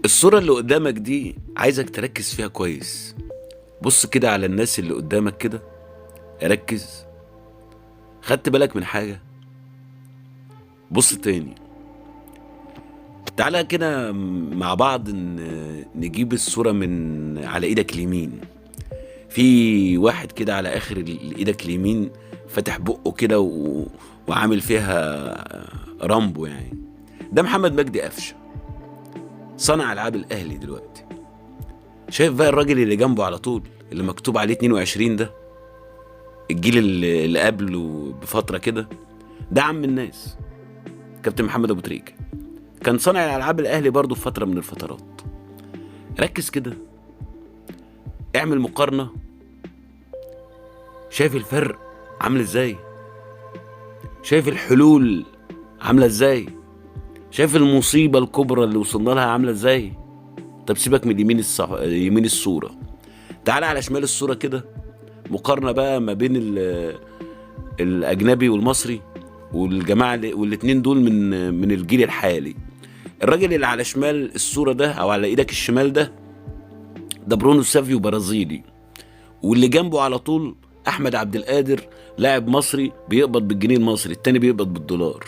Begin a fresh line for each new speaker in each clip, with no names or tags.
الصورة اللي قدامك دي عايزك تركز فيها كويس. بص كده على الناس اللي قدامك كده، ركز. خدت بالك من حاجة؟ بص تاني. تعالى كده مع بعض نجيب الصورة من على ايدك اليمين. في واحد كده على اخر ايدك اليمين فاتح بقه كده وعامل فيها رامبو يعني. ده محمد مجدي قفشه، صانع العاب الاهلي دلوقتي. شايف بقى الراجل اللي جنبه على طول اللي مكتوب عليه 22 ده، الجيل اللي قبله بفترة كده، ده عم الناس، كابتن محمد ابو تريكة. كان صانع العاب الاهلي برضه في فترة من الفترات. ركز كده، اعمل مقارنة. شايف الفرق عامل ازاي؟ شايف الحلول عاملة ازاي؟ شايف المصيبة الكبرى اللي وصلنا لها عاملة ازاي؟ طب سيبك من يمين الصورة، تعالى على شمال الصورة كده. مقارنة بقى ما بين الأجنبي والمصري والجماعة والاتنين دول من الجيل الحالي. الراجل اللي على شمال الصورة ده أو على إيدك الشمال ده برونو سافيو برازيلي، واللي جنبه على طول أحمد عبد القادر لاعب مصري بيقبض بالجنيه المصري، التاني بيقبض بالدولار.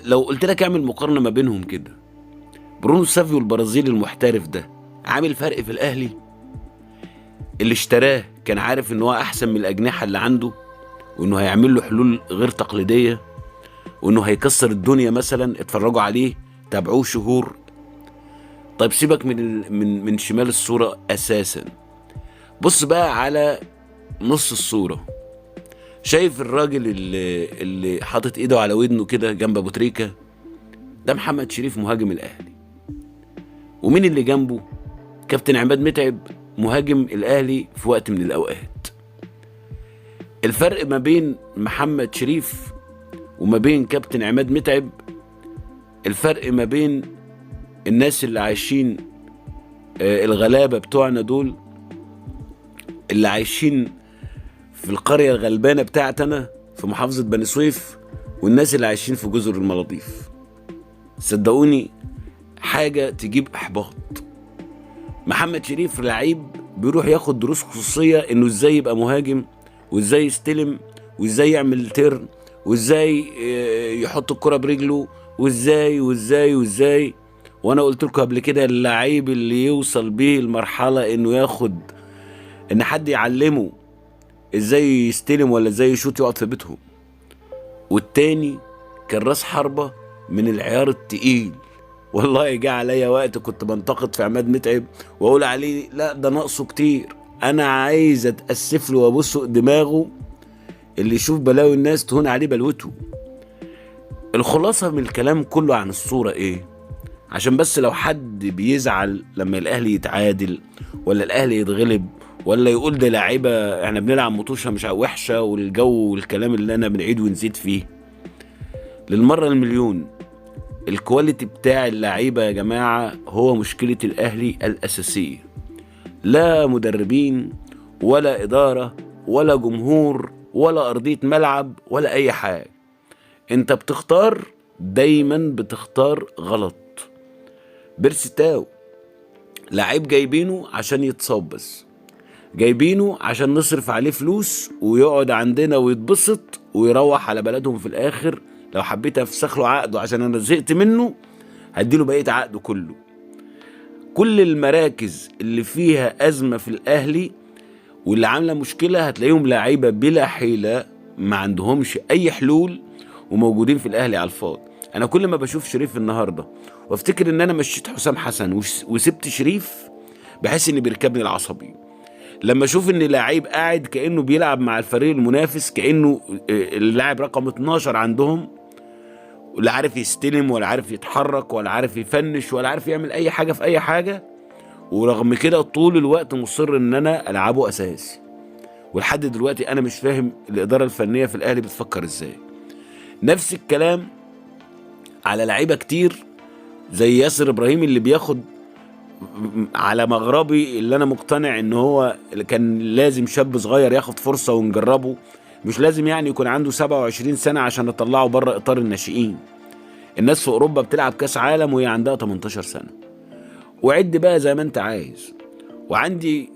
لو قلت لك اعمل مقارنة ما بينهم كده، برونو سافيو البرازيلي المحترف ده عامل فرق في الأهلي. اللي اشتراه كان عارف ان هو احسن من الأجنحة اللي عنده، وانه هيعمل له حلول غير تقليدية، وانه هيكسر الدنيا. مثلا اتفرجوا عليه، تابعوه شهور. طيب سيبك من شمال الصورة اساسا، بص بقى على نص الصورة. شايف الراجل اللي حاطط ايده على ودنه كده جنب ابو تريكة؟ ده محمد شريف مهاجم الاهلي. ومين اللي جنبه؟ كابتن عماد متعب مهاجم الاهلي في وقت من الاوقات. الفرق ما بين محمد شريف وما بين كابتن عماد متعب، الفرق ما بين الناس اللي عايشين الغلابة بتوعنا دول، اللي عايشين في القرية الغلبانة بتاعتنا في محافظة بني سويف، والناس اللي عايشين في جزر المالديف. صدقوني حاجة تجيب إحباط. محمد شريف لعيب بيروح ياخد دروس خصوصية انه ازاي يبقى مهاجم، وازاي يستلم، وازاي يعمل تيرن، وازاي يحط الكرة برجله، وازاي. وانا قلت لكم قبل كده، اللعيب اللي يوصل بيه المرحلة انه ياخد ان حد يعلمه ازاي يستلم ولا ازاي يشوط يقعد في بيتهم. والتاني كان راس حربة من العيار التقيل. والله جه عليا وقت كنت بنتقد في عماد متعب واقول عليه لا ده ناقصه كتير، انا عايز اتاسف له وابص دماغه. اللي يشوف بلاوي الناس تهون عليه بلوته. الخلاصة من الكلام كله عن الصورة ايه؟ عشان بس لو حد بيزعل لما الاهلي يتعادل ولا الاهلي يتغلب، ولا يقول ده لاعيبه احنا بنلعب مطوشه مش وحشه والجو والكلام اللي انا بنعيد ونزيد فيه، للمره المليون، الكواليتي بتاع اللعيبه يا جماعه هو مشكله الاهلي الاساسيه. لا مدربين ولا اداره ولا جمهور ولا ارضيه ملعب ولا اي حاجه. انت بتختار، دايما بتختار غلط. بيرسي لعيب جايبينه عشان يتصاب بس، جايبينه عشان نصرف عليه فلوس ويقعد عندنا ويتبسط ويروح على بلدهم في الاخر. لو حبيت افسخ له عقده عشان انا زهقت منه هديله بقية عقده كله. كل المراكز اللي فيها ازمة في الاهلي واللي عاملة مشكلة هتلاقيهم لعيبة بلا حيلة، ما عندهمش اي حلول، وموجودين في الاهلي على الفاضي. انا كل ما بشوف شريف النهاردة وافتكر ان انا مشيت حسام حسن وسبت شريف، بحس ان بيركبني العصبي. لما اشوف ان لعيب قاعد كانه بيلعب مع الفريق المنافس، كانه اللاعب رقم 12 عندهم، ولا عارف يستلم ولا عارف يتحرك ولا عارف يفنش ولا عارف يعمل اي حاجه في اي حاجه، ورغم كده طول الوقت مصر ان انا العبه اساسي. ولحد دلوقتي انا مش فاهم الاداره الفنيه في الاهلي بتفكر ازاي. نفس الكلام على لعيبه كتير زي ياسر ابراهيم اللي بياخد على مغربي، اللي انا مقتنع ان هو كان لازم شاب صغير ياخد فرصة ونجربه. مش لازم يعني يكون عنده 27 سنة عشان نطلعه بره اطار الناشئين. الناس في اوروبا بتلعب كاس عالم وهي عندها 18 سنة. وعد بقى زي ما انت عايز. وعندي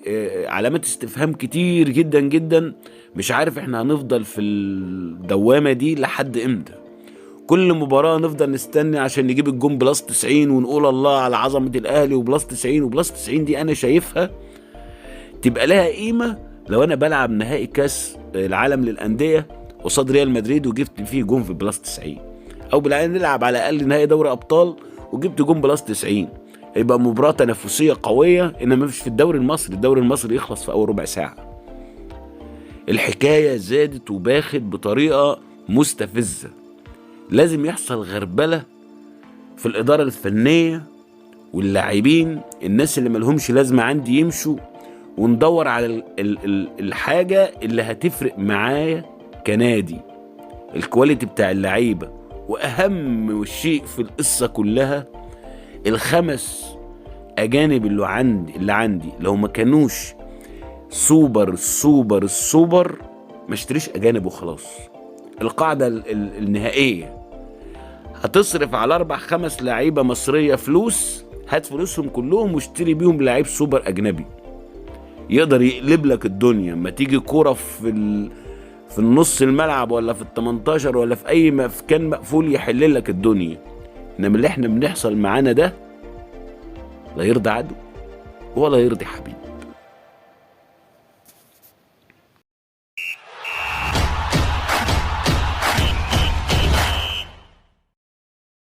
علامات استفهام كتير جدا جدا، مش عارف احنا هنفضل في الدوامة دي لحد امتى. كل مباراة نفضل نستنى عشان نجيب الجون بلس 90 ونقول الله على عظمة الاهلي وبلس 90 وبلس 90. دي انا شايفها تبقى لها قيمة لو انا بلعب نهائي كاس العالم للأندية قصاد ريال مدريد وجبت فيه جون في بلس 90، او بالعكس نلعب على الاقل نهائي دوري ابطال وجبت جون بلس 90. يبقى مباراة تنافسية قوية، انما مش في الدوري المصري. الدوري المصري يخلص في اول ربع ساعة. الحكاية زادت وباخت بطريقة مستفزة. لازم يحصل غربلة في الإدارة الفنية واللاعبين، الناس اللي ملهمش لازمة عندي يمشوا، وندور على الحاجة اللي هتفرق معايا كنادي، الكواليتي بتاع اللعيبة. وأهم شيء في القصة كلها الخمس أجانب اللي عندي لو ما كانوش سوبر السوبر السوبر ما اشتريش أجانب وخلاص. القاعدة النهائية، هتصرف على 4-5 لعيبة مصرية فلوس، هات فلوسهم كلهم واشتري بيهم لعيب سوبر أجنبي يقدر يقلب لك الدنيا. ما تيجي كورة في النص الملعب ولا في ال18 ولا في أي مكان مقفول يحل لك الدنيا. إنما اللي احنا بنحصل معانا ده لا يرضي عدو ولا يرضي حبيب.